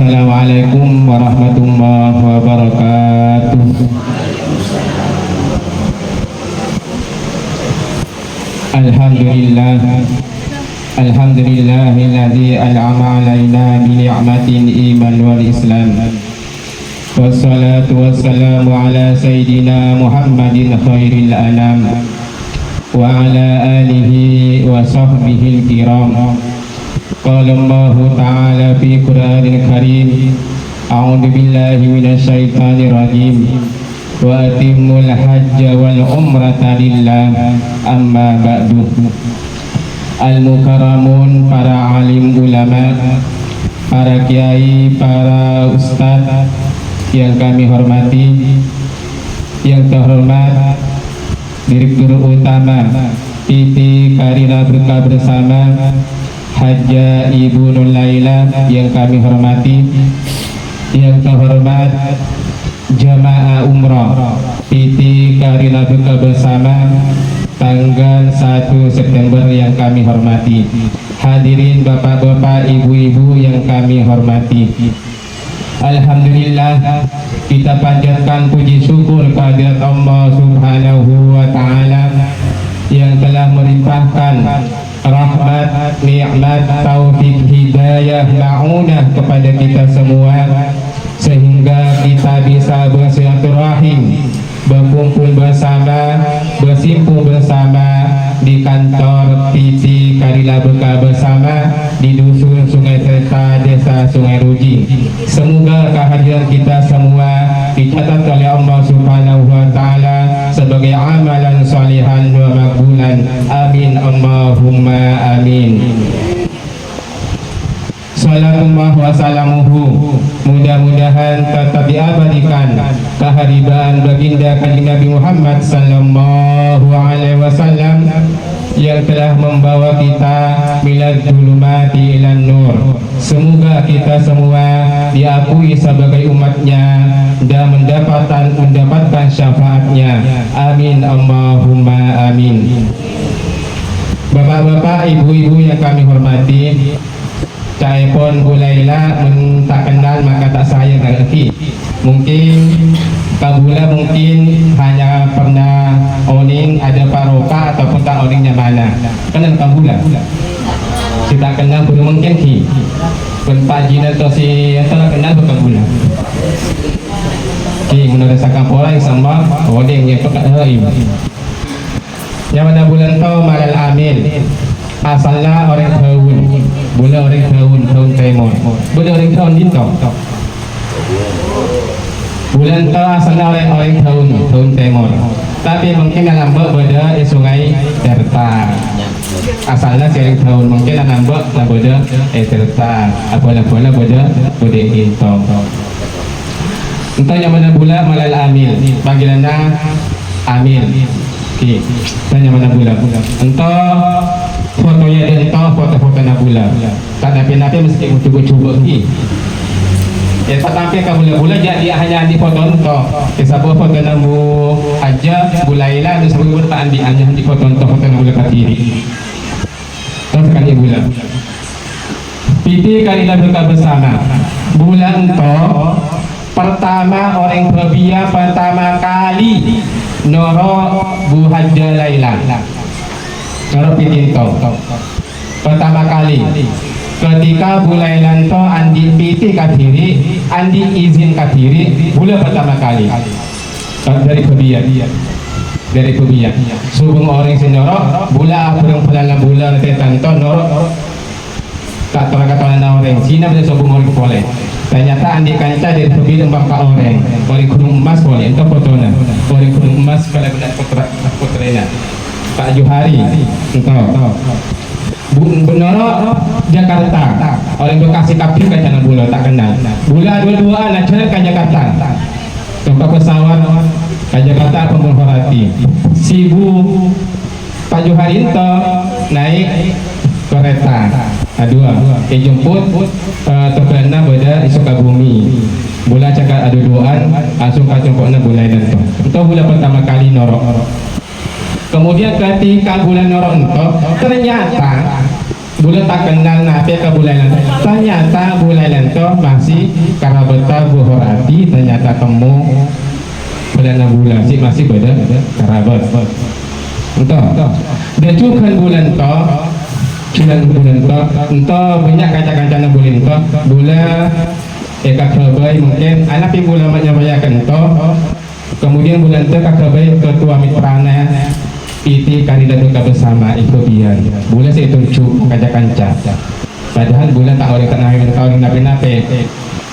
Assalamualaikum warahmatullahi wabarakatuh. Alhamdulillah, alhamdulillahilladzi an'ama alaina bi ni'matil iman wal islam. Wassalatu wassalamu ala sayyidina Muhammadin khairil anam wa ala alihi wa sahbihi al-kiram. Qala Allah ta'ala fi Qur'anil Karim, a'udzu billahi minasy syaithanir rajim. Wa atimmul hajja wal umrata lillah, amma ba'du. Al-mukarramun, para alim ulama, para kiai, para ustaz yang kami hormati, yang terhormat Direktur Utama PT Karina Berkah Bersama Hajjah Ibu Nur Laila yang kami hormati, yang terhormat Jamaah Umrah PT Karina Berkah Bersama tanggal 1 September yang kami hormati, hadirin bapak-bapak, ibu-ibu yang kami hormati. Alhamdulillah, kita panjatkan puji syukur kehadirat Allah Subhanahu wa Ta'ala yang telah melimpahkan rahmat, nikmat, taufik, hidayah, ma'unah kepada kita semua, sehingga kita bisa bersilaturahim, berkumpul bersama, bersimpul bersama di kantor PT Karina Berkah Bersama di Dusun Sungai Terta, Desa Sungai Ruji. Semoga kehadiran kita semua dicatat oleh Allah Subhanahu wa Ta'ala sebagai amalan salihan wa makbulan. Amin, Allahumma amin. Salatullah wa salamuhu, mudah-mudahan tetap diabadikan keharibaan baginda kanjeng Nabi Muhammad sallallahu alaihi wasallam yang telah membawa kita minadz zulumati ilan nur. Semoga kita semua diakui sebagai umatnya dan mendapatkan syafaatnya. Amin, Allahumma amin. Bapak-bapak, ibu-ibu yang kami hormati, Caipon Bu Laila tak kenal maka tak sayang lagi. Mungkin Kabula mungkin hanya pernah oning ada paroka ataupun tak oningnya mana. Kenal Kabula? Kita kenal belum mungkin ki. Pak Jina atau si tak kenal bukan Kabula. Ki menurut sakapola yang sama oning yang pekat hari. Yang mana bulan tu malal amil. Asalnya orang tahun, boleh orang tahun timur, boleh orang tahun dito. Bulan itu asalnya orang tahun timur, tapi mungkin nambah pada di Sungai Terta. Asalnya si tahun mungkin nambah pada Terta, bola pada gitu. Entah yang mana bulan malal amil, panggilannya amil. Oke, tanya mana bulan? Entah fotonya dia entah foto-foto Nabula. Tak napi-napi mesti cuba-cuba lagi. Ya tak sampai ke bulan-bulan jadi hanya di foto entah. Kisah foto Nabu aja Bulaila dan sebelum tak ambil hanya di foto entah foto Nabula katiri. Terus sekali bulan. PT Karina Berkah Bersama. Bulan entah pertama orang berbia pertama kali Noro Bu Hajjah Laila. Noro Pitinto pertama kali ketika Bu Laila to andi piti kadiri, andi izin kadiri bulan pertama kali dari kebiak subung orang sinoro bulan berang pelalang bulan tetanto noro tak terkata orang Cina bisa subung orang boleh. Ternyata andi kanca dari kebiak bangka orang kurung emas boleh itu fotona orang kurung emas kalau benar putranya Pak Johari entah Benoro Jakarta orang Bekasi Kapil kan jangan bola tak kenal bola dua-duaan acara ke Jakarta tempat pesawat ke Jakarta Pemulhorati Sibu Pak Johari itu naik kereta dua jemput terkena pada Sukabumi bola cakap ada duaan langsung kacungkoknya bola itu bola pertama kali norok. Kemudian ketika bulan Noro ternyata Bulan tak kenal nape ke bulan itu. Ternyata bulan itu masih karabeta buhorati. Ternyata temu bulan sih masih beda karabat. Entah. Dan juga bulan itu. Bulan itu banyak kaca-kaca bulan itu. Bulan eka kerbai mungkin anak ibu lama nyabayakan itu. Kemudian bulan itu kakak ketua mitrana PT Karida Duka Bersama Ikobian. Bulan saya tunjuk kanca-kanca. Padahal bulan tak oleh orang napi-napi.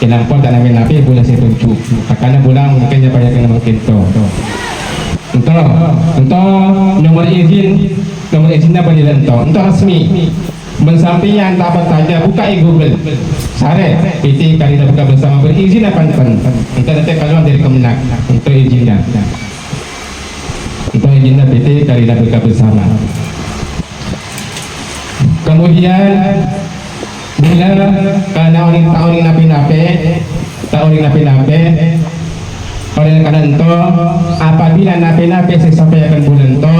Inampun tak napi-napi bulan saya tunjuk. Karena bulan mungkin nyabayakan mungkin itu. Untuk nomor izinnya pada itu. Untuk resmi. Mensampaikan apa saja buka Google. Sare PT Karida Duka Bersama berizin apa nanti keluar dari Kemenak untuk izinnya. Untuk izinnya PT Karida Duka Bersama. Kemudian bila karena orang napi-napi oleh karena itu apabila napi-napi sesampaikan bulan itu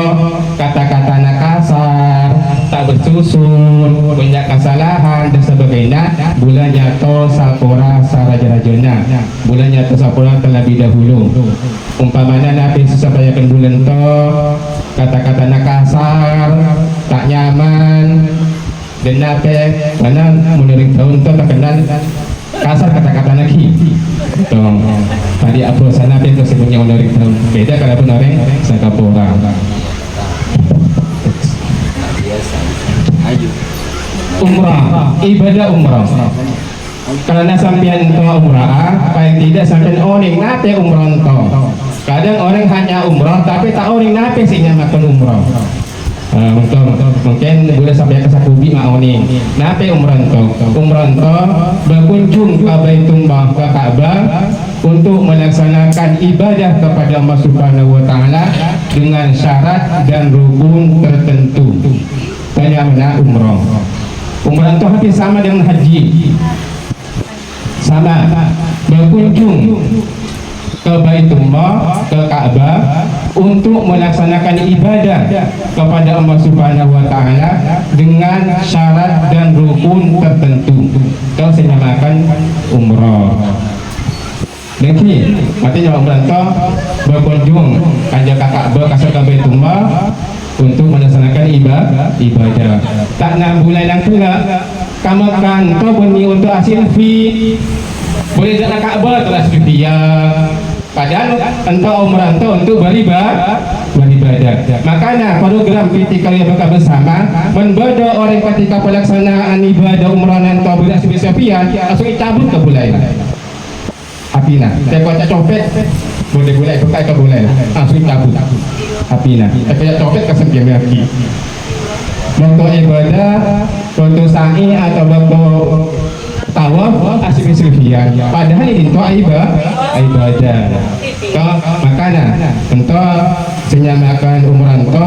kata-kata kasar, tak bersusun, banyak kesalahan dan sebagainya, bulan jatuh sapora saraja-rajanya, bulan jatuh sapora terlebih dahulu. Umpamanya napi sesampaikan bulan itu kata-kata kasar, tak nyaman, dan napi karena menurut tahun itu terkenal kasar kata-kata lagi. Tadi apa sana itu sebutnya menurut tahun beda kalau pun orang sakapora. Umrah, ibadah umrah. Karena sampean itu umrah, paling tidak sampean orang nape umrah itu. Kadang orang hanya umrah, tapi tak orang nape sih makan umrah. Mungkin boleh sampai ke Sakubi maoni. Nape umrah itu berkunjung ke Baitullah ke Ka'bah untuk melaksanakan ibadah kepada Allah Subhanahu wa taala dengan syarat dan rukun tertentu. Tanya mana umrah. Umrah itu hampir sama dengan haji. Sama berkunjung ke Baitullah, ke Ka'bah untuk melaksanakan ibadah kepada Allah Subhanahu wa taala dengan syarat dan rukun tertentu. Itu dinamakan umrah. Nanti artinya umrah itu berkunjung ke Ka'bah, ke Baitullah untuk melaksanakan ibadah. Tak 6 bulan yang pula kamu kan kau bunyi untuk hasil fee. Boleh jalan Ka'bah telah sedia. Padahal entah umrah itu untuk beribadah. Makanya program PT Karida Duka Bersama membeda orang ketika pelaksanaan ibadah umrah dan tabiat sepian langsung dicabut ke bulan. Apina, saya baca copet boleh pakai ke bulan langsung dicabut. Apina, saya copet ke sepian lagi. Untuk ibadah, untuk sa'i atau untuk tawaf asli sepian. Padahal ini itu ibadah. Makanya untuk menyamakan umrah itu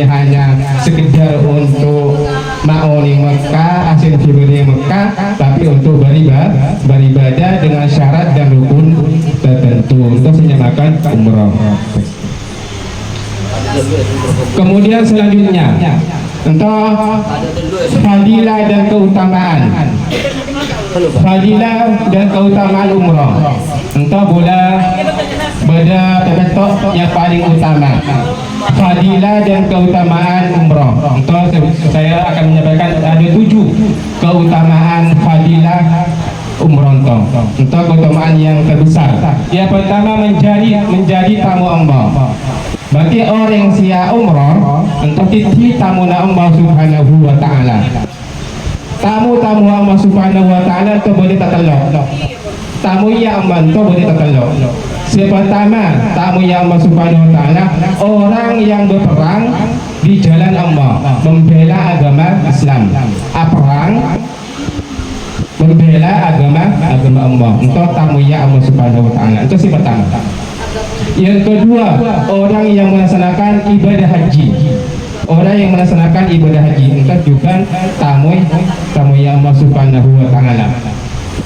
hanya sekedar untuk maoni Mekah, hasil fibri Mekah, tapi untuk beribadah dengan syarat dan rukun tertentu untuk menyamakan umrah. Kemudian selanjutnya untuk fadilah dan keutamaan. Fadilah dan keutamaan umrah. Untuk bulan beda pepetok yang paling utama. Fadilah dan keutamaan umrah. Untuk saya akan menyampaikan ada 7 keutamaan fadilah umrah untuk keutamaan yang terbesar. Yang pertama menjadi tamu Allah. Bagi orang sia umrah untuk titi tamu Allah Subhanahu wa taala. Tamu-tamu Allah Subhanahu wa taala itu boleh tertelok. Tamu yang Allah itu boleh tertelok. Pertama, tamu yang Allah Subhanahu wa taala orang yang berperang di jalan Allah, membela agama Islam. Perang membela agama Allah. Untuk tamu yang Allah Subhanahu wa taala. Itu si pertama. Yang kedua, orang yang melaksanakan ibadah haji. Orang yang melaksanakan ibadah haji itu juga tamu yang Allah Subhanahu wa taala.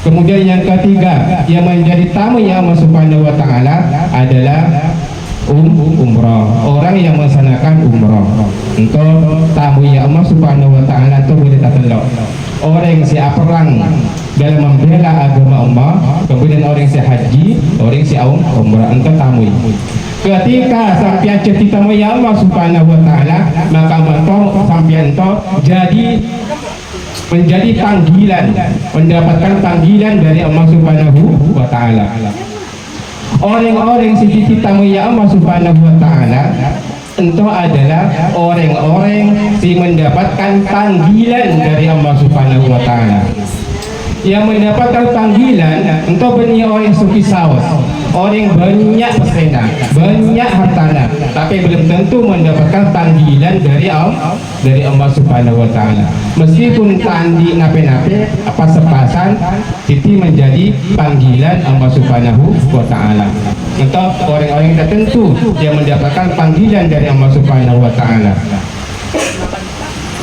Kemudian yang ketiga, yang menjadi tamu yang Allah Subhanahu wa taala adalah umrah. Orang yang melaksanakan umrah untuk tamu ya Allah Subhanahu wa taala itu boleh tak telok. Orang yang siap perang dalam membela agama Allah, kemudian orang yang siap haji, orang yang siap umrah untuk tamu. Ketika sampian cerita ya Allah Subhanahu wa taala, maka mentok sampian to jadi menjadi panggilan, mendapatkan panggilan dari Allah Subhanahu wa taala. Orang-orang seperti tamu ya Allah Subhanahu wa taala itu adalah orang-orang yang mendapatkan panggilan dari Allah Subhanahu wa taala. Yang mendapatkan panggilan untuk banyak orang suki saus, orang banyak pesena, banyak hartana, tapi belum tentu mendapatkan panggilan dari Allah Subhanahu wa taala. Meskipun tandi nape-nape apa sepasan itu menjadi panggilan Allah Subhanahu wa taala. Untuk orang-orang tertentu yang mendapatkan panggilan dari Allah Subhanahu wa taala.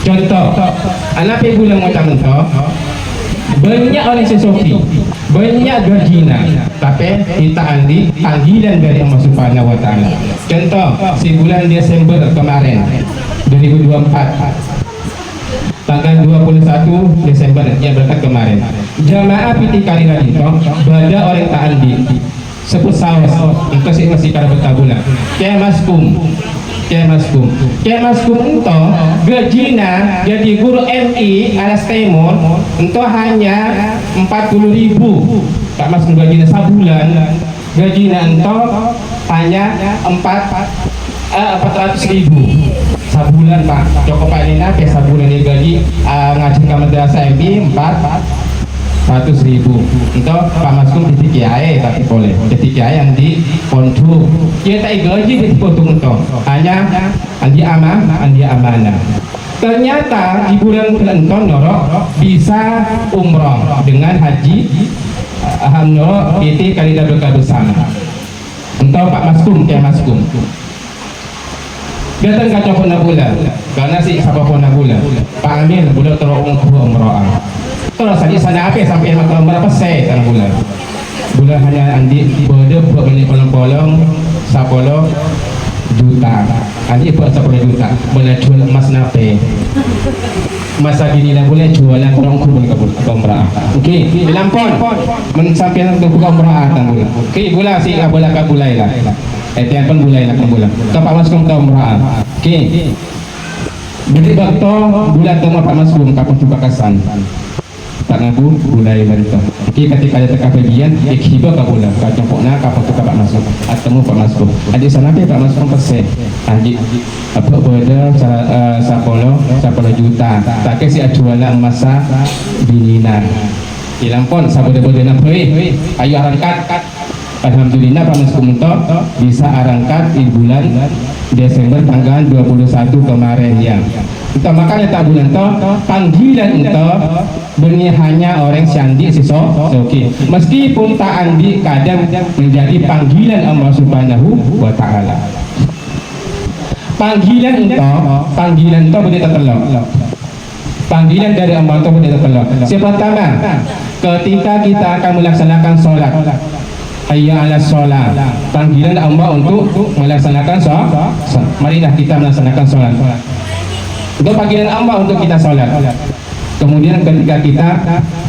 Contoh, anak bulan mentah banyak orang sesofi, banyak gajina, tapi kita andi panggilan dari Allah Subhanahu wa taala. Contoh, si bulan Desember kemarin 2024 tanggal 21 Desember yang berangkat kemarin, jamaah piti kali lagi bada orang tak andi sebut sawas untuk si masih kada bertabulan kayak maskum itu gajina jadi guru MI Alas Timur itu hanya 40.000 tak masuk gajina sebulan, gajina itu hanya 400.000 sebulan Pak. Cukup Pak Nina ke sebulan ini gaji ngaji ke madrasah MI 400.000 untuk Pak Maskum di Kiai tapi boleh di Kiai yang di Pondu kita gaji di potong itu hanya andi amanah. Ternyata di bulan Kelenton Noro bisa umroh dengan haji Noro PT Kalida Berkah bersama untuk Pak Maskum Kiai Maskum datang ke Cokok Nabula karena si siapa pun Nabula Pak Amin bulan terowong umroh terus tadi sana apa sampai makan berapa saya kan bulan hanya andi bode buat beli polong-polong 10 juta andi buat 10 juta boleh jual emas nape masa gini lah boleh jualan orang kubur ke umrah. Okey dilampon sampai untuk buka umrah kan bulan. Okey bola si bola kabulai lah tiap pun bulai lah kan bulan Pak Maskum ke umrah. Okey jadi waktu bulan tengah Pak Maskum kapal juga kesan tak ngabu bulai mereka. Okey ketika ada tekap bagian hiba ka bola ka campurna ka foto Pak Maskum atau Pak Maskum adik sana Pak Maskum persen adik apa beda 10 juta tak si jualan masa binina ilampon sabode-bode na ayo arangkat. Alhamdulillah Pak Maskum bisa arangkat di bulan Desember tanggal 21 kemarin ya. Kita makanya tak bulan panggilan itu benih hanya orang sandi siso oke. Meskipun tak andi kadang menjadi panggilan Allah Subhanahu wa taala. Panggilan itu boleh tertelok. Panggilan dari Allah itu boleh tertelok. Siapa pertama ketika kita akan melaksanakan solat. Hayya ala sholat, panggilan Allah untuk melaksanakan sholat. Marilah kita melaksanakan sholat. Itu panggilan Allah untuk kita sholat. Kemudian ketika kita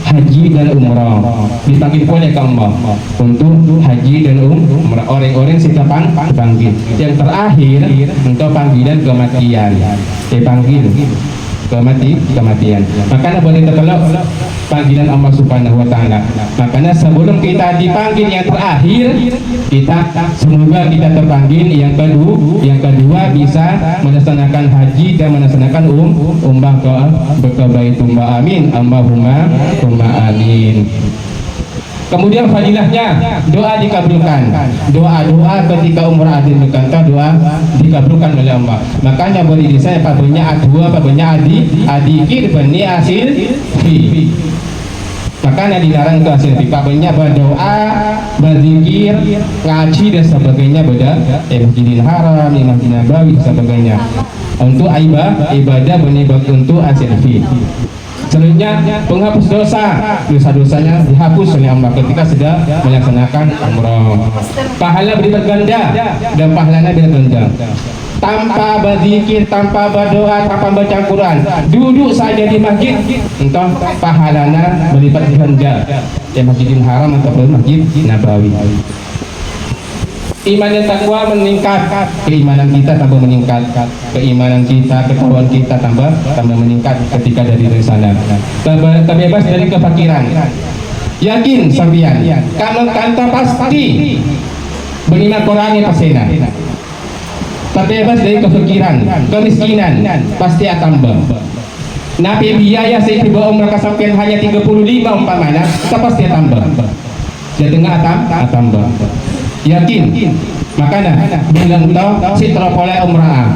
haji dan umrah, dipanggil oleh Allah untuk haji dan umrah. Orang-orang kita panggil. Yang terakhir untuk panggilan kematian, dipanggil kematian. Makanya boleh tertelok panggilan Allah Subhanahu wa taala. Makanya sebelum kita dipanggil yang terakhir, kita semoga kita terpanggil yang kedua bisa melaksanakan haji dan melaksanakan umrah ke Baitullah. Amin. Allahumma amin. Kemudian fadilahnya doa dikabulkan. Doa ketika umrah dikabulkan, doa dikabulkan oleh Allah. Makanya boleh disebut apa banyak dua, apa banyak adikir bani hasil fi. Makanya dilarang ke hasil fi. Pak banyak berdoa, berzikir, ngaji dan sebagainya pada Masjidil Haram, Masjid Nabawi dan sebagainya. Untuk ibadah benih untuk hasil fi. Selanjutnya penghapus dosa-dosanya dihapus oleh Allah ketika sedang melaksanakan umrah. Pahala berlipat ganda dan pahalanya berlipat ganda. Tanpa berzikir, tanpa berdoa, tanpa baca Quran, duduk saja di masjid, entah pahalanya berlipat ganda. Di Masjidil Haram ataupun Masjid Nabawi. Iman dan takwa meningkat, keimanan kita tambah meningkat, keimanan kita, ketakwaan kita tambah meningkat ketika dari sana. Terbebas dari kefakiran. Yakin sampean, kamu kanta pasti beriman Qur'an pasena. Terbebas dari kefakiran, kemiskinan pasti akan tambah. Nabi biaya saya bawa umrah sampean hanya 35 umpamanya, pasti tambah. Jadi tengah tambah. Yakin, makanya bilang tau si teropole umrah,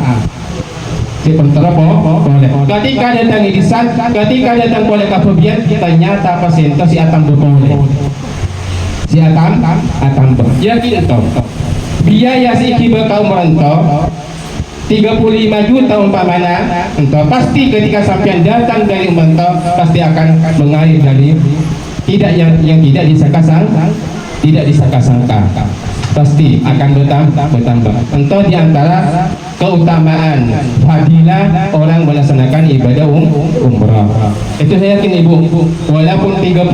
si teropole. Ketika datang irisan, ketika datang boleh kafubian, ternyata pasien si atam boleh, si atam. Yakin tau, biaya si kibar kaum merantau 35 juta umpamanya, entah pasti ketika sampean datang dari umrah pasti akan mengalir dari tidak yang tidak disangka-sangka. Pasti akan bertambah. Entah di antara keutamaan fadilah orang melaksanakan ibadah umrah. Itu saya yakin ibu, walaupun 35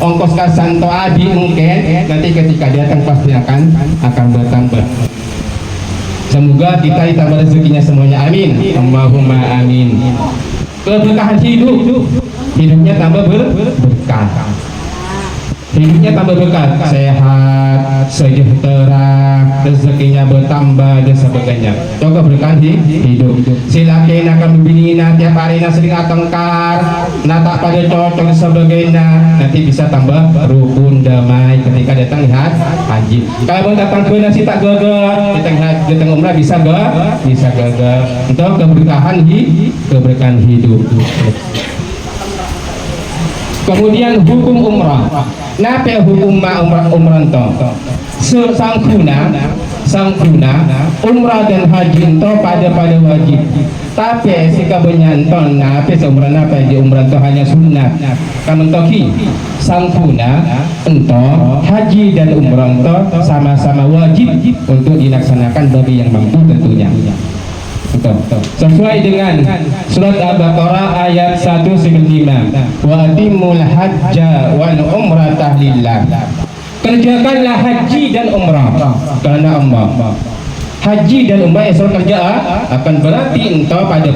ongkos kasan to adi mungkin nanti ketika datang pasti akan bertambah. Semoga kita ditambah rezekinya semuanya, amin. Allahumma amin. Keberkahan hidupnya tambah berkah. Hidupnya tambah berkah, sehat, sejahtera, rezekinya bertambah dan sebagainya. Coba berkah hidup. Silakan akan membina tiap hari sering atengkar, nata pada cocok dan sebagainya. Nanti bisa tambah rukun damai ketika datang haji. Kalau datang ke nasi tak gagal, datang umrah bisa gagal. Untuk keberkahan hidup. Kemudian hukum umrah. Napa hukum umrah itu? Sangkuna umrah dan haji itu pada wajib. Tapi jika benyanton napa umrah napa di umrah itu hanya sunnah. Kamu toki sangkuna itu haji dan umrah itu sama-sama wajib untuk dilaksanakan bagi yang mampu tentunya. Sesuai dengan surat Al-Baqarah ayat 195, wa atimul hajja wal umrata lillah. Kerjakanlah haji dan umrah karena Allah. Haji dan umrah esok kerja akan berarti entah pada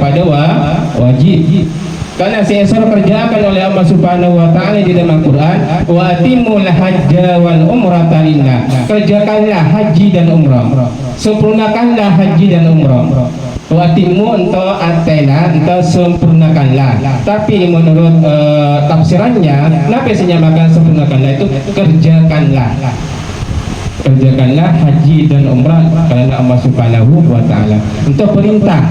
wajib. Karena seesor kerjakan oleh Allah Subhanahu wa taala di dalam Al-Qur'an, wa atimul hajja wal umrata lillah. Kerjakanlah haji dan umrah. Sempurnakanlah haji dan umrah. Watimu untuk antena untuk sempurnakanlah. Tapi menurut tafsirannya, kenapa menyamakan sempurnakanlah itu kerjakanlah haji dan umrah karena Allah Subhanahu wa taala. Untuk perintah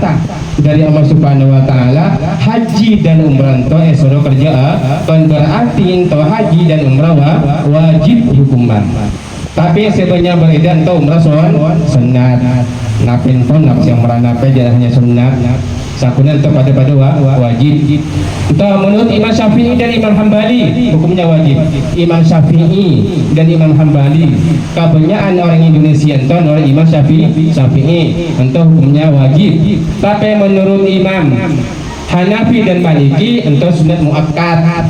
dari Allah Subhanahu wa taala, haji dan umrah itu suruh kerja kan berarti untuk haji dan umrah wajib hukuman. Tapi sebenarnya beredar untuk umrah sunat. Napin pun yang meranapai jangan hanya sunat. Sakunan itu pada wajib. Entah menurut Imam Syafi'i dan Imam Hambali hukumnya wajib. Imam Syafi'i dan Imam Hambali, kebanyakan orang Indonesia entah menurut Imam Syafi'i entah hukumnya wajib. Tapi menurut Imam Hanafi dan Maliki entah sunat muakkad.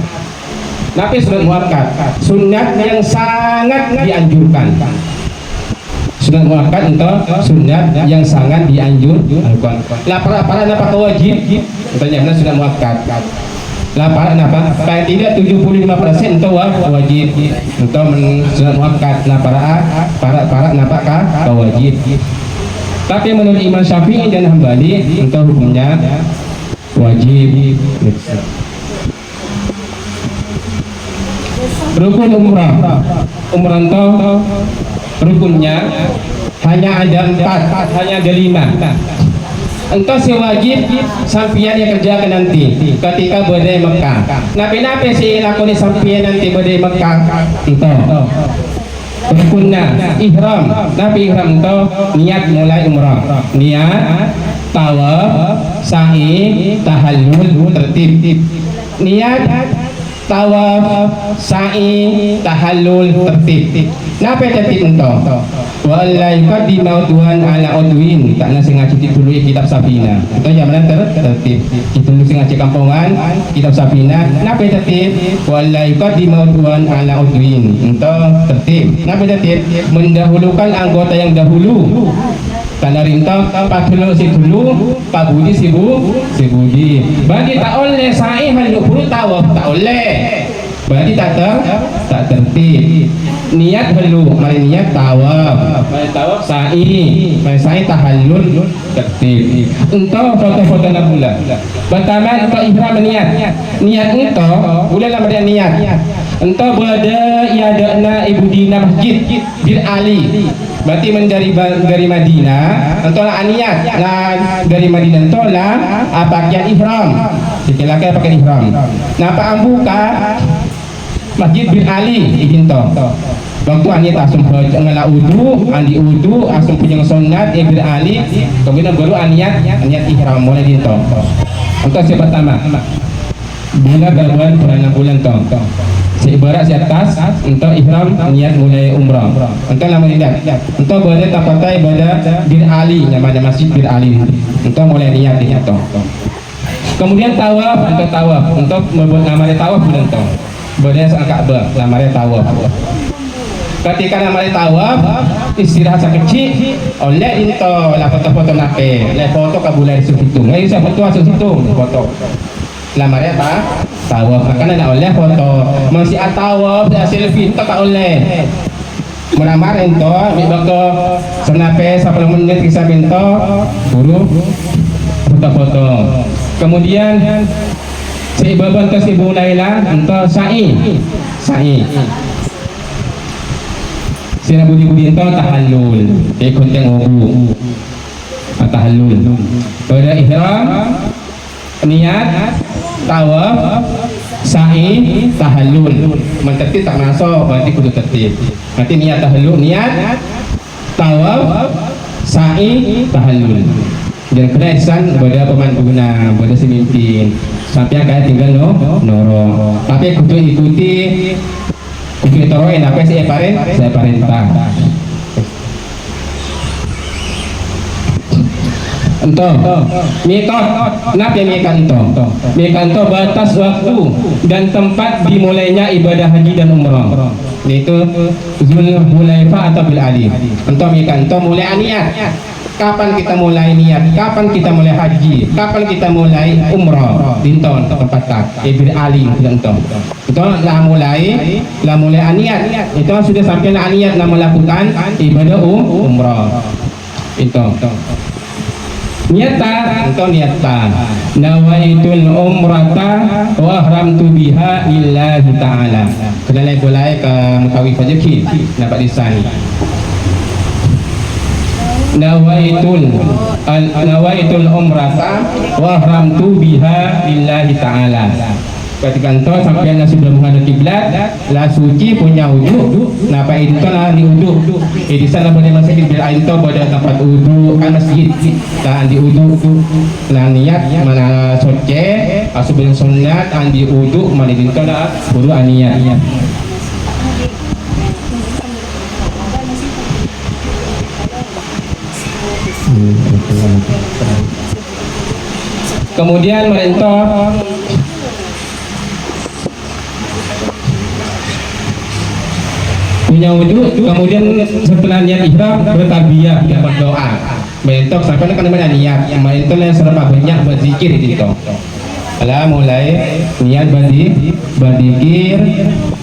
Tapi sunat muakkad, sunat yang sangat dianjurkan. Sunat muakkad itu sunat yang sangat dianjurkan. Para napa wajib? Tanya mana sunat muakkad? Para napa? Paling tidak 75% itu wajib. Untuk sunat muakkad. Para napa wajib. Tapi menurut Imam Syafi'i dan Hambali itu hukumnya wajib. Rukun umrah itu rukunnya hanya ada 4, hanya ada 5. Engkau si wajib sampian yang kerjakan nanti ketika berada Mekah. Napi si lakoni sampian nanti berada Mekah itu rukunnya ihram. Napi ihram itu niat mulai umrah. Niat tawaf, sa'i, tahallul, tertib. Niat tawaf, sa'i, tahallul, tertib. Napa tertib ento? Wallahi qadimau Tuhan ala udwin. Tak nasi ngaji dulu kitab Safina. Itu yang mana tertib. Itu nasi ngaji kampungan kitab Safina. Napa tertib? Wallahi qadimau Tuhan ala udwin. Itu tertib. Napa tertib? Mendahulukan anggota yang dahulu. Karena rintang pak dulu si dulu, pak budi si budi. Berarti tak oleh sa'i haluk buru tawaf tak oleh. Berarti tak tertib. Niat perlu, mari niat tawaf, mari tawaf sa'i tahallul tertib. Entah foto-foto nak pula. Pertama untuk ihram niat entah boleh lah pada niat. Entah berada iadana ibu dina masjid bil ali. Berarti dari Madinah, entah lah niat dari Madinah entah lah pakaian ihram. Silakan pakai ihram. Napa ambuka Masjid bin Ali ikinto. Waktu ani tasum ngala udu, andi udu, asum punya sunat bin Ali, kemudian baru niat ihram mulai dinto. Untuk si pertama. Bila gabuan purana bulan to. Seibarat si atas untuk ihram niat mulai umrah. Untuk lama tidak. Untuk berada tapatai pada bin Ali, namanya Masjid bin Ali. Untuk mulai niat to. Kemudian tawaf, untuk membuat nama tawaf bulan to. Berada sang Ka'bah, namanya tawaf. Ketika namanya tawaf, istirahat sekecil, oleh itu lah foto-foto nape, lah foto kabulai segitu. Nggak bisa foto asal situ, foto. Namanya apa? Tawaf. Makanya nak oleh foto. Masih tawaf, selfie itu tak oleh. Meramar itu, mibako senape 10 menit kisah bento, buru foto-foto. Kemudian seibaban ke Ibu Laila untuk sa'i. Sina budi-budi itu tahallul. Ikut yang wudu. Tahallul. Pada ihram niat tawaf sa'i tahallul. Mentertib tak masuk berarti kudu tertib. Nanti niat tahallul, niat tawaf sa'i tahallul. Dan kena ihsan pada pemanduna, pada semimpin sampai kaya tinggal noro. Tapi kudu ikuti toroin apa saya parentah. Entah, mikot, kenapa mikanto batas waktu dan tempat dimulainya ibadah haji dan umrah. Itu Zulhulaifah atau bil Ali. Entah mikanto mulai niat. Kapan kita mulai niat? Kapan kita mulai haji? Kapan kita mulai umrah? Dinton tempat tak. Bil Ali dinton. Itu lah mulai niat. Itu sudah sampai niat nak melakukan ibadah umrah. Itu. Niatan nawaitul umrata wa ahramtu biha lillahi ta'ala. Kena boleh ke mutawi fajaki dapat lisan. Nawaitul umrata wa ahramtu biha lillahi ta'ala. Ketika entah sampai anda sudah menghadap kiblat, lah suci punya wudu, napa itu lah di wudu. Di sana boleh masuk di bila itu pada tempat wudu kan masjid, lah di wudu, lah niat mana soce, sebelum sunat, di wudu mana itu lah wudu niat. Kemudian merintah punya wudhu, kemudian setelah niat ihram bertalbiyah dan berdoa. Bentuk sampai nak kena niat, yang itu yang serba banyak berzikir itu. Lah mulai niat berzikir,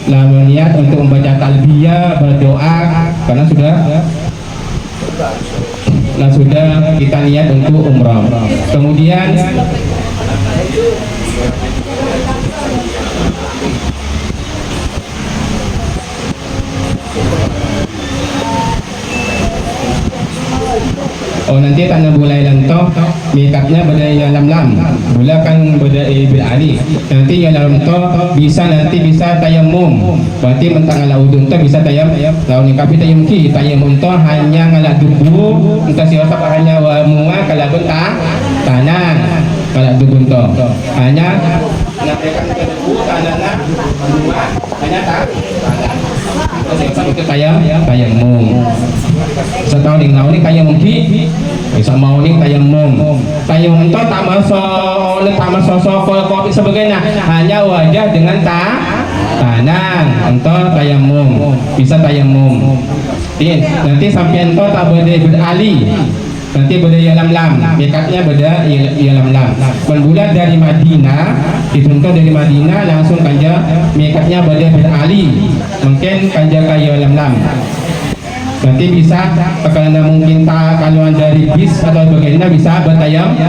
lah niat untuk membaca talbiyah, berdoa, karena sudah kita niat untuk umrah. Kemudian nanti tak nak mulai lantok mikatnya pada yang lam bula kan pada bil alif nanti yang lam to bisa tayamum berarti mentang ala udun to bisa lawan kapi tayamum to hanya ngala dubu entah siapa hanya wa muwa kalau bentang tanang kalau dubun to hanya napekan ke dubu tanana muwa hanya tanang itu tayamum setahun yang lalu ini tayamum bisa mau nih tayamum itu tak masuk kopi sebagainya hanya wajah dengan tanang untuk tayamum bisa tayamum nanti sampai itu tak boleh berali nanti beda lam mikatnya beda lam berbulan dari Madinah dituntuk dari Madinah langsung kanja mikatnya beda berali mungkin kanja kaya lam nanti bisa karena mungkin kalau dari bis atau bagaimana bisa bertayamum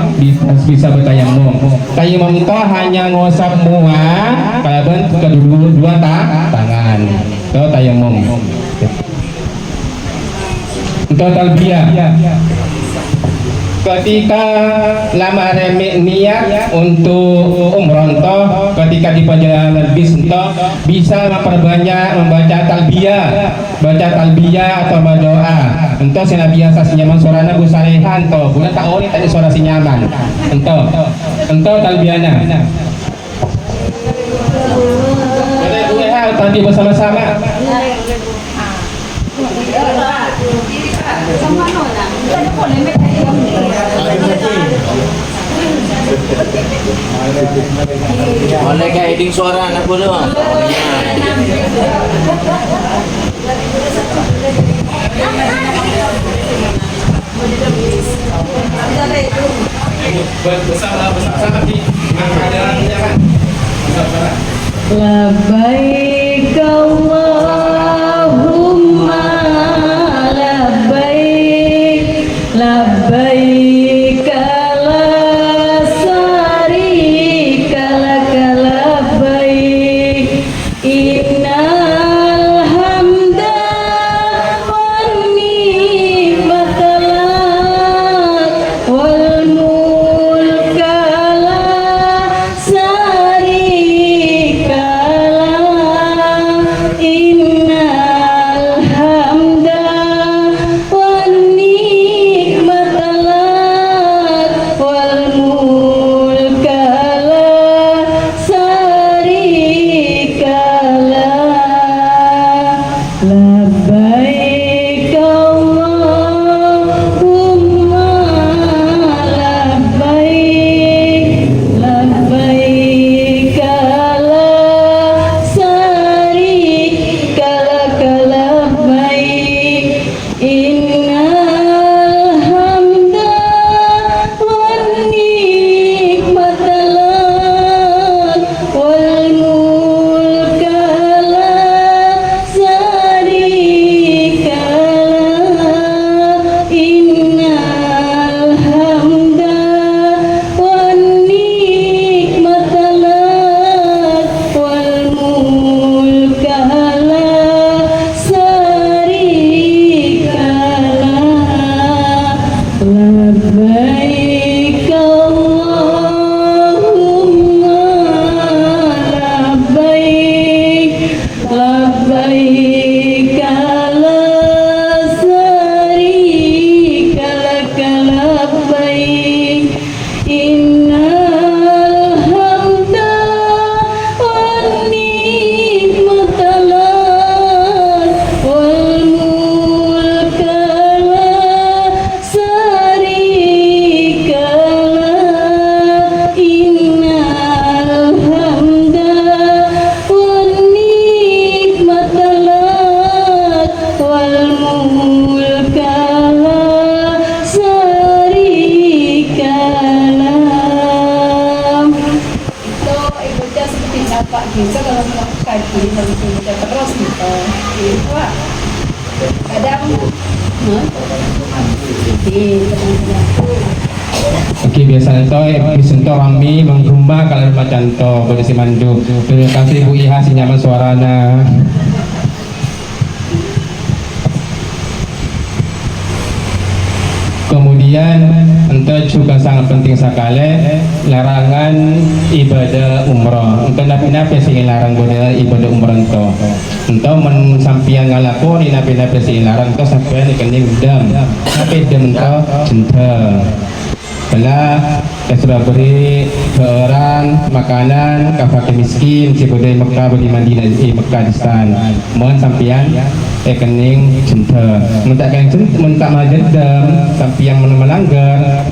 tayamum itu hanya ngosap muah kalau kedua tangan itu tayamum untuk talbiyah ketika lama niat untuk umroh toh ketika di perjalanan bis toh bisa memperbanyak membaca talbiyah atau berdoa entah sina biasa senyaman suarana busalehan toh bulan tahun tadi suara sinyaman entah talbiyana boleh tadi bersama-sama boleh kayak hiding suara anak bodoh. bersama di makadarannya kan labbaik Allahumma labbaik labbaik la syarika lak labbaik innal hamda wan ni'mata lak wal mulka la syarika lak innal hamda wan ni'mata lak wal mulka la syarika lak labbaik Allahumma labbaik labbaik la syarika lak labbaik innal hamda wan ni'mata lak wal mulka la syarika lak innal hamda wan ni'mata lak wal mulka la syarika lak labbaik Allahumma labbaik labbaik la syarika lak labbaik innal hamda wan ni'mata lak wal mulka la syarika lak innal hamda wan ni'mata lak wal mulka la syarika lak. Itu ibadah seperti apa gitu kalau melakukan ini harus ibadah terus gitu. Itu kadang Oke, biasa itu bisentok kami menggumba kalau macam to berisi mandu. Terima kasih Bu Iha si nyaman suarana. Kemudian kemudian untuk juga sangat penting sekali larangan ibadah umrah. Untuk nabi-nabi sing larang boleh ibadah umrah itu. Untuk mensampian ngalakoni nabi-nabi sing larang itu sampai kening dam. Tapi dam itu cinta. Bila kita beri ke orang makanan ke fakir miskin si budaya Mekah di Madinah di Mekah di sana mohon sampian kening cinta minta majadam sampian melanggar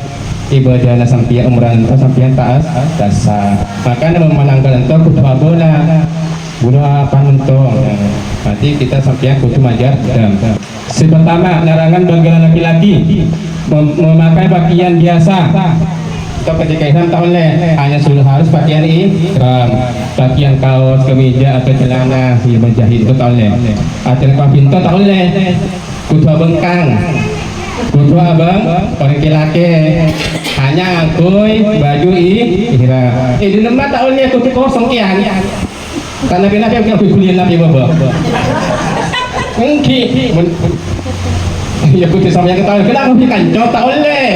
ibadah sampian umrah itu sampian taat dasar maka melanggar itu kudu bola guna apa mentong nanti kita sampian kudu majadam. Pertama larangan bagi laki-laki memakai pakaian biasa atau ketika ihram tak boleh, hanya harus pakaian ihram, pakaian kaos, kemeja atau celana yang menjahit itu tak boleh. Atau pintu tak boleh, kudu bengkang, kudu abang orang laki hanya ngakui baju ihram. Di tempat tak boleh kudu kosong kian, karena kenapa yang kuliah nabi bapa? Mungkin ya kudu sama yang ketahui kenapa dikancok tak boleh.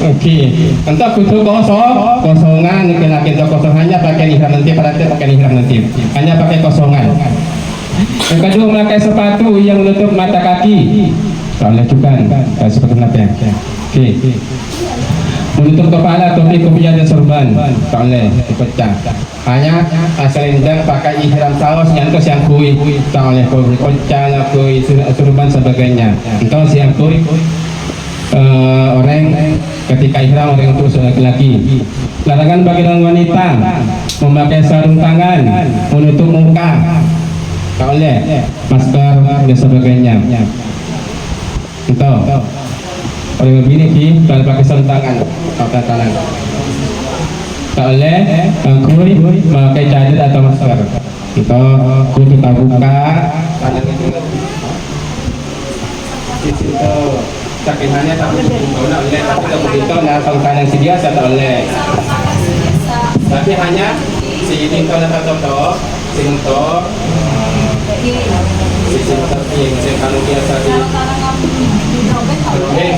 Oke, entah kudu kosongan laki-laki itu kosong hanya pakai ihram nanti pada pakai ihram nanti hanya pakai kosongan. Yang kedua memakai sepatu yang menutup mata kaki. Soalnya juga seperti apa? Oke. Menutup kepala, topi, kopiah dan sorban. Tak boleh dipecah. Hanya selendang pakai ihram saus yang itu siang kui. Tak boleh kocang, kui, sorban sebagainya. Itu siang kui. Orang ketika ihram orang untuk laki-laki. Larangan bagi wanita memakai sarung tangan, menutup muka. Tak boleh masker dan sebagainya. Itu orang begini kalau pakai sarung tangan atau tangan. Tak boleh kui memakai cadar atau masker. Itu kudu buka tangan itu. Sakinannya tak boleh, tapi kalau begitu nasang tangan si biasa tak boleh. Tapi hanya si ini kalau nak toto, si untuk, si tapi si kalau biasa di,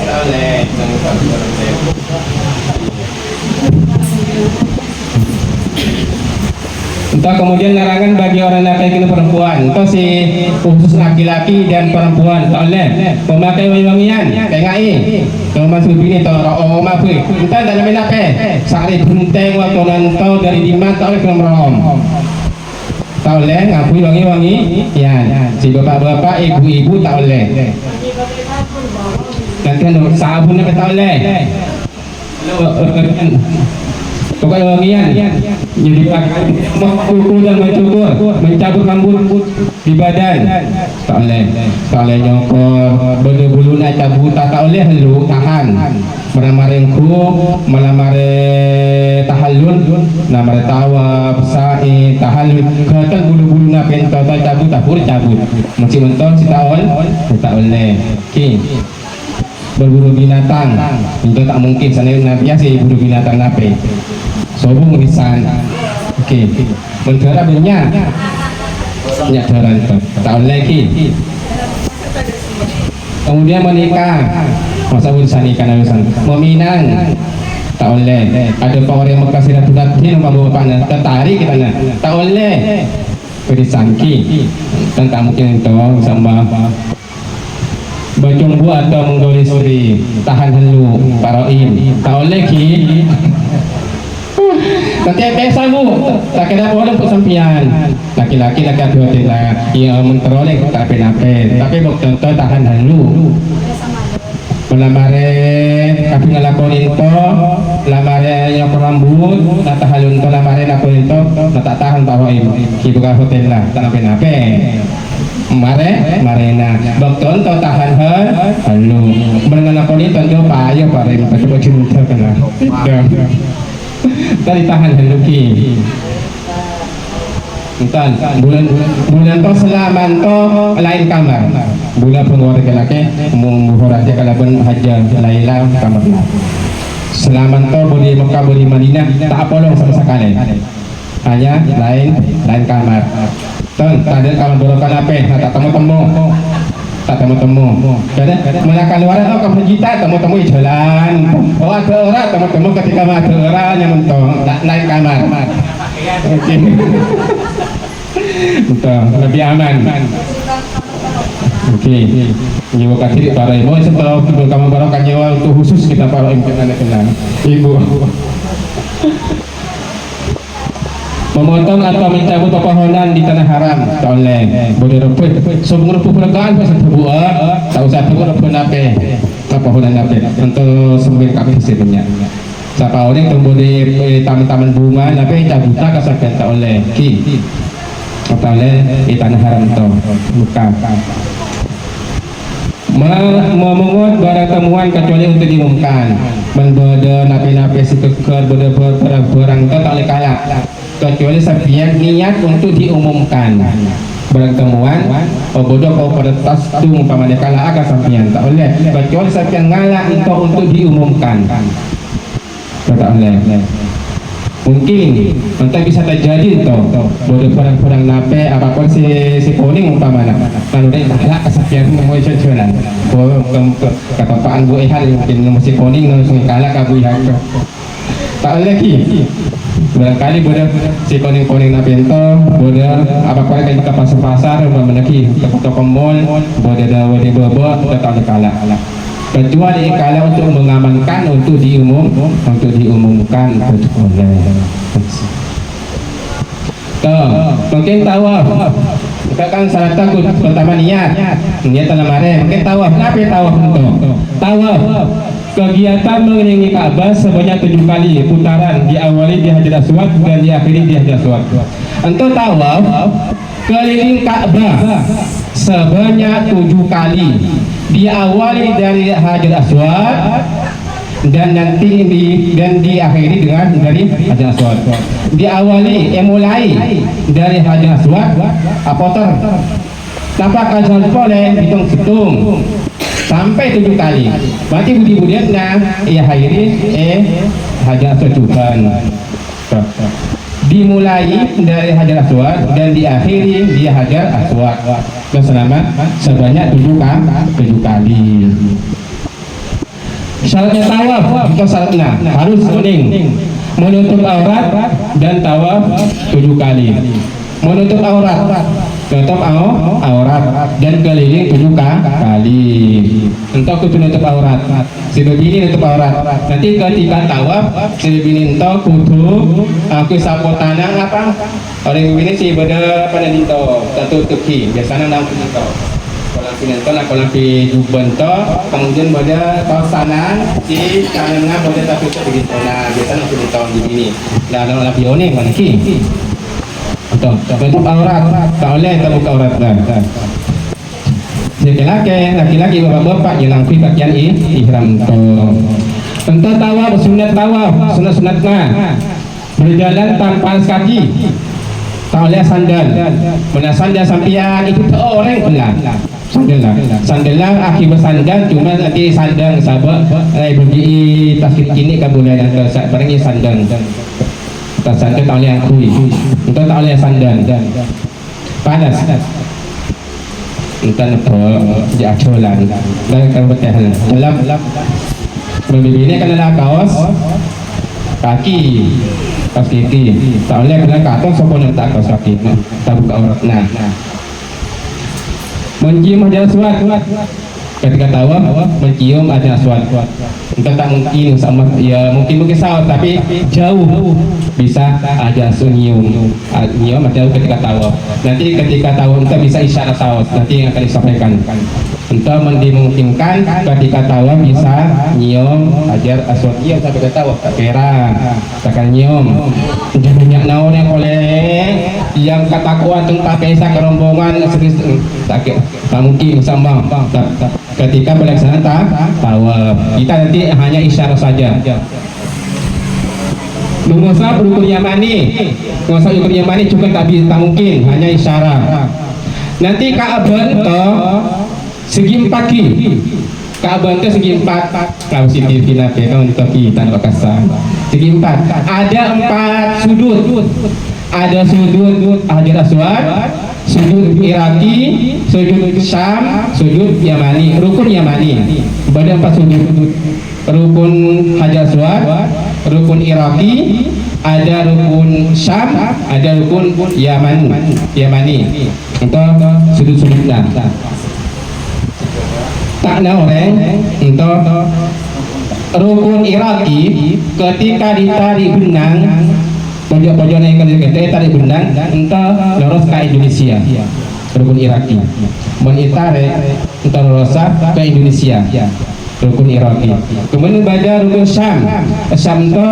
tak boleh, Entah kemudian larangan bagi orang laki-laki dan perempuan. Entah si khusus laki-laki dan perempuan tak boleh memakai wangi-wangian kayak ngai. Kalau masuk bini atau orang apa? Entah dalam laki sari bunting waktu nantau dari dimat tak boleh kemerom. Tak boleh ngapui wangi-wangi. Ya, si bapak-bapak, ibu-ibu tak boleh. Nanti sabunnya tak boleh. Pokoknya wangian jadi pakai kuku dan mencukur, mencabut rambut di badan tak boleh nyokor bulu-bulu nak cabut tak boleh lu tahan melamariku melamari tahallul namare tawaf sa'i tahallul kata bulu-bulu nak pentol cabut cabut mesti menton si tak boleh ki berburu binatang itu tak mungkin sana nabi sih berburu binatang nape sobung lisan. Oke, mentera banyak darah itu tak boleh ki. Kemudian menikah masa urusan nikah urusan meminang tak boleh. Ada orang yang Mekah silaturahmi nama bapaknya tertarik kita tak boleh berisangki dan tak mungkin itu sama bacung buat atau menggauli suri tahan helu paraim tak boleh ki. Nanti biasa bu tak kena boleh untuk sampian laki-laki laki-laki lah yang menteroleh tak apa-apa tapi contoh tahan helu melamare tapi ngelakonin to lamare nyokor rambut nata halun to lamare ngelakonin to nata tahan paraim kibuka hotel lah tak apa-apa marena dokton to tahan helu mengelakoni tonjo payo paraim coba cinta kena dari tahan henduki entan bulan to selaman to lain kamar bulan pengeluar laki muhurah dia kalaupun hajar lailah kamar selaman to boleh Mekah boleh Madinah tak apa sama sekali hanya lain kamar ton tak ada kamar borokan apa tak temu tak temu-temu. Kada melakukan luaran oh kamu kita temu-temu di jalan. Oh ada orang temu-temu ketika ada orang yang mentong naik kamar. Mungkin betul lebih aman. Oke, nyewa kasih para ibu setelah kamu barokah nyewa untuk khusus kita para ibu anak kenal ibu. Memotong atau mencabut pepohonan di tanah haram tak boleh. Boleh rumput. Sebelum rumput penegaan pasal terbuat, tak usah terbuat rumput nape. Pepohonan nape. Untuk sembuhin kami sebenarnya. Siapa orang yang boleh taman-taman bunga nape cabuta kasakan tak boleh. Ki. Tak boleh di tanah haram tu. Bukan. Memungut barang temuan kecuali untuk diumumkan. Berbeda napi-napi sekeker barang itu tak boleh kalah. Kecuali sampai niat untuk diumumkan barang temuan bodoh kau pada tas tu umpamanya kalah agak sampian tak boleh kecuali sampai ngalah untuk diumumkan tak boleh. Mungkin nanti bisa terjadi tu bodoh barang-barang nape apapun si kuning umpamanya lalu dia kalah kesakian mau jalan ketepaan bu ehal mungkin si kuning langsung kalah ke bu ehal tak boleh lagi. Barangkali boleh si kuning-kuning na pinto, boleh apa-apa yang ke pasar-pasar, memenaki ke toko mall, boleh ada boleh bobot, tetap kalah. Kecuali kalau untuk mengamankan, untuk diumumkan boleh. Mungkin tawaf. Kita kan salah takut pertama niat dalam hari mungkin tawaf. Kenapa tawaf itu? Tawaf kegiatan mengelilingi Ka'bah sebanyak 7 kali putaran, diawali di Hajar Aswad dan diakhiri di Hajar Aswad. Untuk tawaf keliling Ka'bah sebanyak 7 kali, diawali dari Hajar Aswad dan nanti diakhiri dengan dari Hajar Aswad. Diawali mulai dari Hajar Aswad apoter tanpa kasal boleh hitung sampai 7 kali. Berarti budi-budian akhiri Hajar Aswad juga. Dimulai dari Hajar Aswad dan diakhiri di Hajar Aswad selama sebanyak 7 kali. Syaratnya tawaf itu syaratnya harus kuning, menutup aurat dan tawaf 7 kali. Menutup aurat, tutup aurat dan keliling 7 kali. Untuk menutup aurat, si begini nutup aurat. Nanti ketika tawaf, si begini entok kudu aku sapu tanah apa? Orang begini si beda pada dinto, tentu tuki. Biasanya dalam dinto. Kalau pinento nak kalau pi jubento, kemudian pada kawasan si kanannya pada tapi begitu. Nah, biasanya dinto begini. Nah, dalam lapioning mana ki? Tutup aurat, tak boleh terbuka aurat dah. Laki-laki bapak-bapak yang langsung pakaian ihram tu. Tentang tawaf, sunat-sunatnya berjalan tanpa alas kaki, tak boleh sandal. Mana sandal sampian itu orang pelan. Sandal lah akibat sandal cuma nanti sandal sahabat berdiri tas kini kan boleh dan barangnya sandal. Sandal tak boleh akui, itu tak boleh sandal panas. Entah apa jacolan dan kalau bertahan dalam ini kan ada kaos kaki tak boleh kena katos sopon tak kaos kaki tak buka aurat. Nah mencium Hajar Aswad ketika tawaf mencium Hajar Aswad. Entah tak mungkin sama ya mungkin sawat tapi jauh bisa Hajar Aswad nyium jauh ketika tawaf. Nanti ketika tawaf kita bisa isyarat tawaf nanti yang akan disampaikan. Untuk dimungkinkan ketika tawaf bisa nyium Hajar Aswad sampai ke tawaf tak kira takkan nyium. Jangan banyak naon yang oleh yang kata kuat tentang kisah kerombongan tak mungkin sama ketika pelaksanaan tawaf kita nanti hanya isyarat saja. Mengusap rukun Yamani juga tak mungkin hanya isyarat. Nanti Ka'bah itu segi 4 Ka'bah itu segi 4 kalau si Tirkina pekan untuk kita lokasa segi 4 ada 4 sudut. Ada sudut Hajar Aswad, sujud Iraki, sujud Syam, sujud Yamani, rukun Yamani. Ada 4 sujud. Rukun Hajar Aswad, rukun Iraki, ada rukun Syam, ada rukun Yamani. Itu sudut-sudutnya. Tak ada orang itu rukun Iraki ketika ditarik benang pojok-pojok naik ke tarik benang entah loros ke Indonesia. Rukun Iraki menitarik entah loros ke Indonesia. Rukun Iraki. Kemudian baca rukun Syam. Syam itu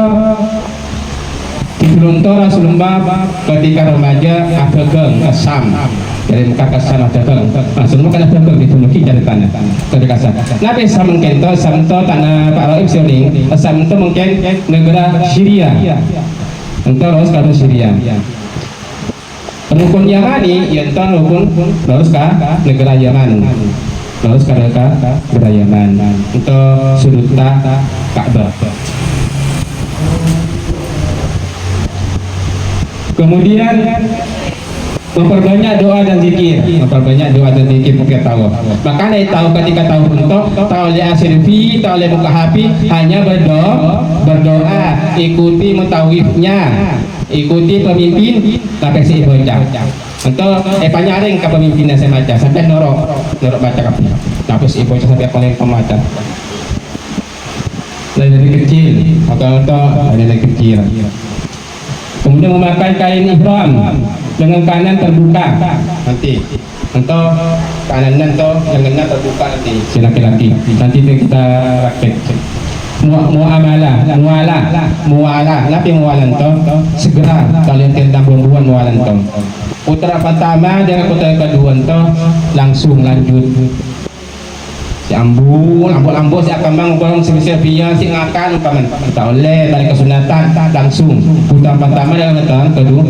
dibeluntor Rasulullah ketika remaja Afgan Syam. Dari muka kasar Afgan. Rasulullah kan Afgan ditunjuki dari tanah. Ketika Syam. Nabi Syam mungkin itu Syam itu tanah Pak Raib Sioning. Syam itu mungkin negara Syria. Entah harus ke Syria. Rukun Yamani, ya entah rukun harus ke negara Yaman. Harus ke negara Yaman. Untuk sudutnya Ka'bah. Kemudian memperbanyak doa dan zikir, pakai tahu. Makanya tahu ketika tahu untuk tahu oleh asirfi, tahu oleh muka hafi hanya berdoa, ikuti mutawifnya, ikuti pemimpin, tapi si baca. Untuk panyaring ke pemimpinnya saya baca, sampai norok baca kapi. Tapi si baca sampai paling pembaca. Dari kecil, atau dari kecil. Kemudian memakai kain ihram dengan kanan terbuka nanti untuk kanan lengannya terbuka nanti si laki-laki nanti kita rakit muamalah tapi mualan to segera kalian tentang perempuan mualan to putra pertama dengan putra kedua to langsung lanjut si ambu si akan mengurang si via si ngakan umpaman tak oleh dari kesunatan langsung putar pertama dengan tangan kedua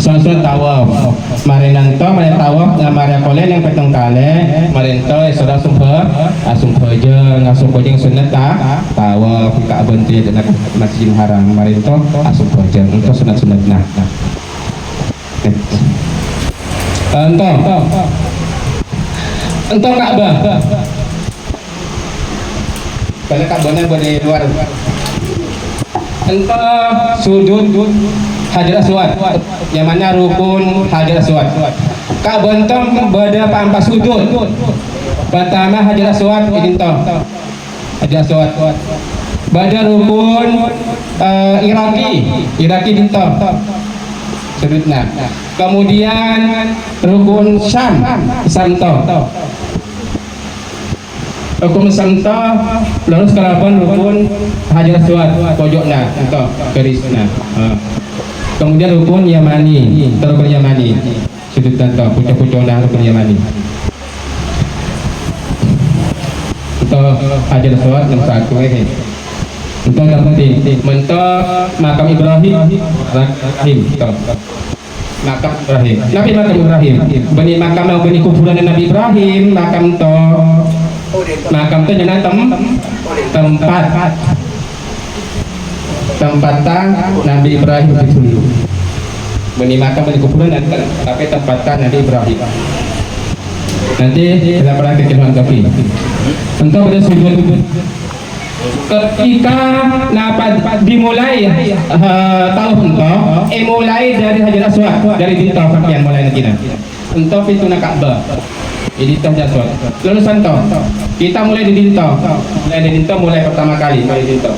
soal tawaf marinan to mari tawaf mari kolen yang petang kale marin to saudara sumber je sunat tawaf ka benci dengan Masjidil Haram marin to sumber je untuk sunat nah entah Ka'bah karena Ka'bahnya dari luar entah sujud Hajar Aswad yang mana rukun Hajar Aswad Ka'bah entah berapa 4 sujud pertama Hajar Aswad ini entah Hajar Aswad pada rukun Iraki entah sudutnya kemudian rukun Syam rukun Samto lalu sekalapan rukun Hajar Aswad pojoknya entah garisnya kemudian rukun Yamani sudutan to pucuk-pucuknya rukun Yamani untuk Hajar Aswad yang satu untuk yang penting mentok makam Ibrahim makam Ibrahim Nabi makam Ibrahim bani makam bani kuburan Nabi Ibrahim makam to jangan tempatan Nabi Ibrahim itu dulu bani makam bani kuburan tapi tempatan Nabi Ibrahim nanti kita pernah kekeluhan kopi untuk pada sujud ketika dimulai tahun mulai dari Hajar Aswad dari dintau sampai mulai nanti untuk pintu Ka'bah ini Hajar Aswad lalu santo kita mulai di dintau mulai pertama kali mulai dintau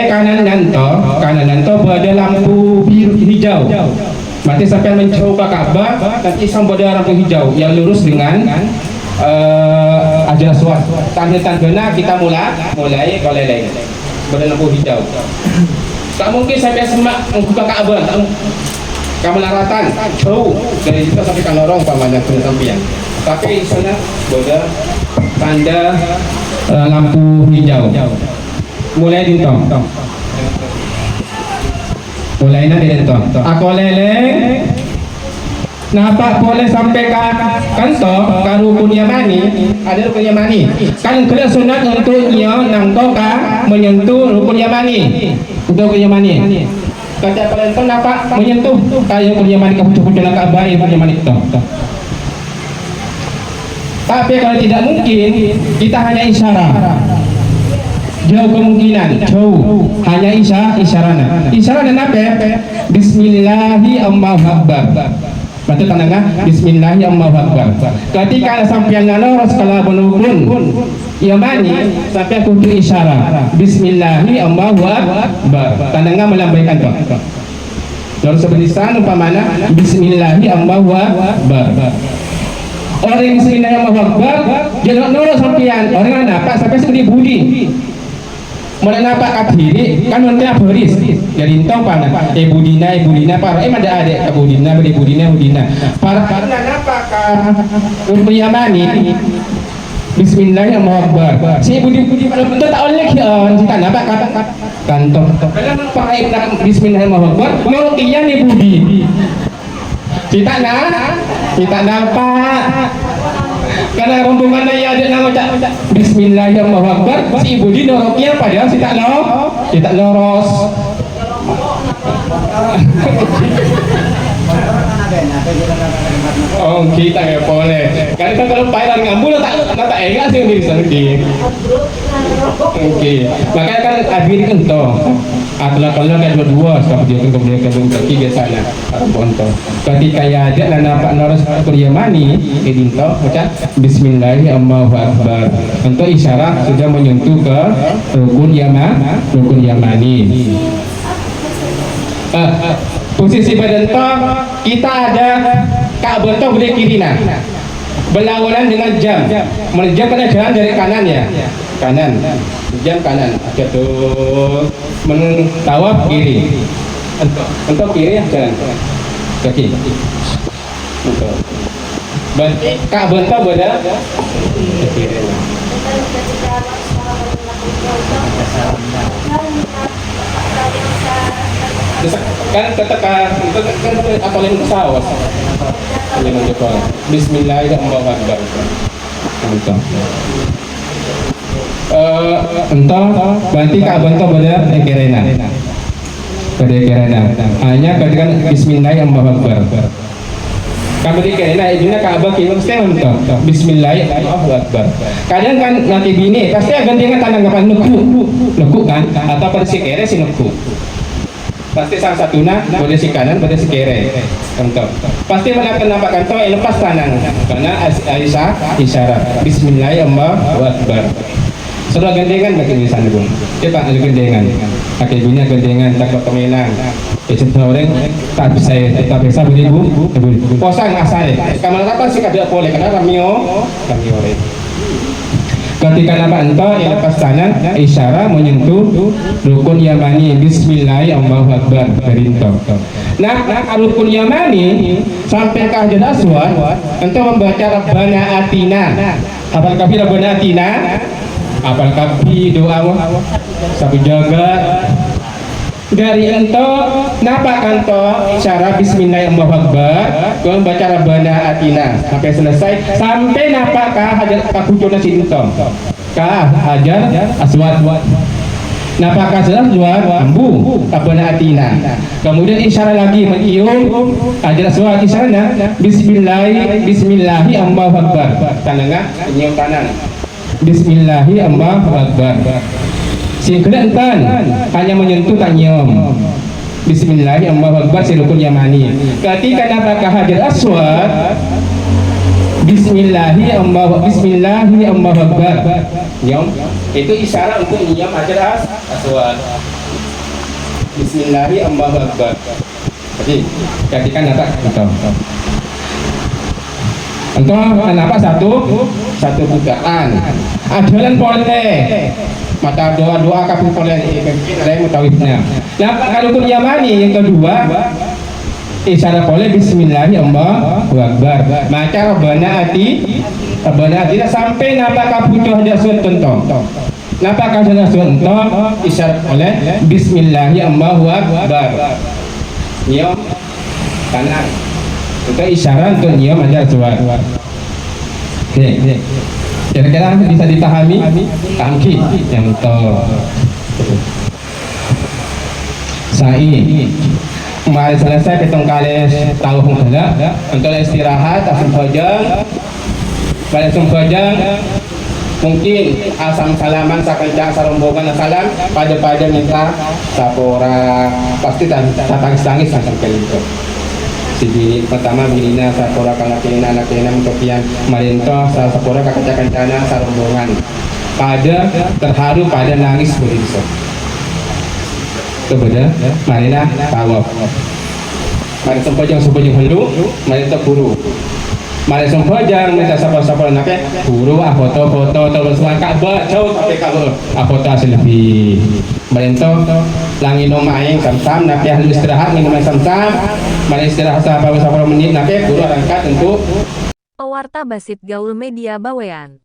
kanan nanto ada lampu biru hijau berarti sampai mencoba Ka'bah nanti sampai ada lampu hijau yang lurus dengan Hajar Aswad tanda-tandanya kita mulai koleleng berlampu hijau tak mungkin sampai semak membuka Ka'bah kamu laratan jauh dari situ sampai ke lorong pamannya sampian tapi sana boda tanda lampu hijau mulai dintong mulai dintong aku leleng nampak boleh sampai ke kantor ke rukun Yamani ada rukun Yamani kan kena sunat untuknya nangkau menyentuh rukun Yamani untuk rukun Yamani Kata pada itu nampak menyentuh kayak punya manik pucuk-pucuk nak bayi punya manik tu. Tapi kalau tidak mungkin, kita hanya isyarat. Jauh kemungkinan, jauh hanya isyarat. Isyarat apa? Bismillahi Allahu Akbar. Bantu tangan Bismillahi Allahu Akbar. Ketika sampai nano skala penukun Yamani sampai kudu isyarat Bismillahi Allahu Akbar. Tangan melambaikan tu. Lalu seperti sana umpamanya Bismillahi Allahu Akbar. Orang Bismillahi Allahu Akbar jangan noro sampean orang apa sampai seperti budi. Mulai nampak diri kan nanti beris jadi entong pana budina para ada adik budina para nampak untuk Yamani Bismillahirrahmanirrahim si budi betul tak oleh kita nampak kata kantong kalau nampak Bismillahirrahmanirrahim mau kian ni budi kita nampak karena rombongan dia ada nama cak Bismillahirrahmanirrahim si ibu di noroknya padahal si tak loros oh kita nggak boleh karena kalau payah ngambul tak enggak sih diri sendiri oke makanya kan akhir kan toh atau kalau kan dua seperti itu kemudian kaki biasanya bonto ketika ya ada dan nampak noros Yamani edinto macam Bismillahirrahmanirrahim untuk isyarat sudah menyentuh ke rukun Yamani. Posisi badan toh kita ada Ka'bah toh boleh kiri nah berlawanan dengan jam pada jalan dari kanan ya kanan jam kanan jatuh mentawaf kiri untuk kiri ya jalan kaki untuk berarti Ka'bah toh pada kiri kan ketika apa yang pesawat yang menjepol Bismillahirrahmanirrahim entah berarti Ka'bah entah pada kerena hanya ketika Bismillahirrahmanirrahim kamu di kerena ibunya Ka'bah kini mesti entah Bismillahirrahmanirrahim kadang kan nanti bini pasti akan dengan tanggapan nuku kan atau pada si kere si nuku pasti salah satunya boleh si kanan boleh si kiri contoh pasti menakan nampak kantor lepas tangan karena isyarat Bismillahirrahmanirrahim sudah gandengan bagi misalnya bung dia pak ada gandengan akhirnya gandengan tak kemenang semua orang tak bisa boleh bu posang asal kamar apa sih tidak boleh karena ramio ketika nama entah yang lepas tangan isyarat menyentuh rukun Yamani Bismillahirrahmanirrahim perintah. Nah rukun Yamani sampai ke Hajar Aswad entah membaca Rabbana Atina hafal kafi Rabbana Atina hafal kafi doa sabu jaga dari ento napa kanto isyarat Bismillahirrahmanirrahim kau baca Rabbana Atina sampai selesai sampai napa kah Hajar kakucuna sintom kah Hajar Aswad napa kah Aswad ambu Rabbana Atina kemudian isyarat lagi menyium Hajar Aswad isyaratnya Bismillahirrahmanirrahim tangan nyium kanan Bismillahirrahmanirrahim singkret entan hanya menyentuh tak nyium Bismillahirrahmanirrahim si rukun Yamani ketika napakah Hajar Aswad Bismillahirrahmanirrahim nyium itu isyarat untuk nyium Hajar Aswad Bismillahirrahmanirrahim jadi ketika napak entah kenapa satu bukaan ajalan boleh mata doa kabul oleh mutawifnya. Nah kalau rukun Yamani yang kedua isyarat boleh Bismillahirrahmanirrahim maca Rabbana Atina sampai napa kabutuh Hajar Aswad tentu napa Hajar Aswad tentu isyarat boleh Bismillahirrahmanirrahim nyium kanan itu isyarat untuk nyium Hajar Aswad. Oke kira-kira bisa dipahami angki yang betul sa'i. Mari selesai pitung kali tahu heula untuk istirahat asam pojang. Balik sumpajang mungkin asam salaman sakencang sarombongan salam pada minta sapora pasti tangis macam itu. Si bini pertama binina sapora anak kena untuk yang marinto sapora kakencana sarombongan pada terharu pada nangis begitu. Kepada marina tawaf. Mari sumpajang helu, mari buru. Mari sumpajang minta sapa-sapa nake buru foto terus Ka'bah jauh tapi Ka'bah foto selfie. Barento langin omaing sam-sam nake harus istirahat minum sam-sam. Mari istirahat sapa menit nake buru angkat untuk Pewarta Basit Gaul Media Bawean.